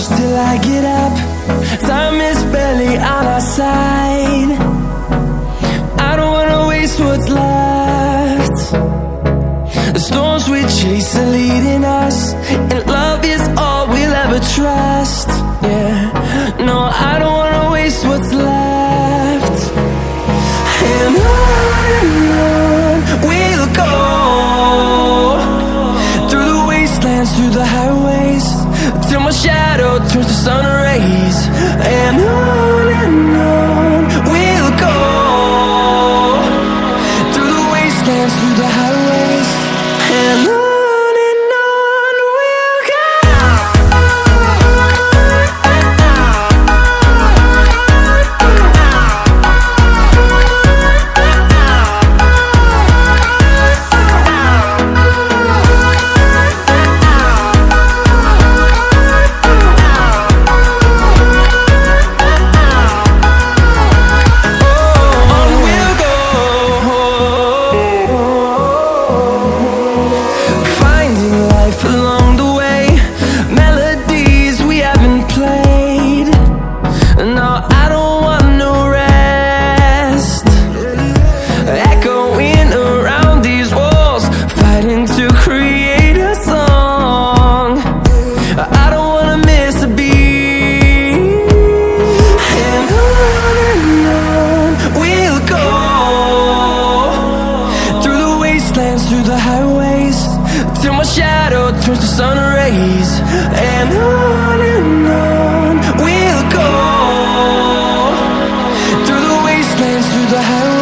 push till I get up. Time is barely on our side. I don't wanna waste what's left. The storms we chase are leading us, and love is all we'll ever trust. Yeah, no, I don't wanna waste what's left. And on we'll go, through the wastelands, through the highways, till my shadow turns to sun rays. And on we'll go, through the wastelands, through the highways, and on we'll go. Along the way, melodies we haven't played. No, I don't want no rest. Echoing around these walls, fighting to create a song. I don't wanna miss a beat. And on we'll go, through the wastelands, through the highways, till my shadow turns to sun rays. And on we'll go, through the wastelands, through the highways.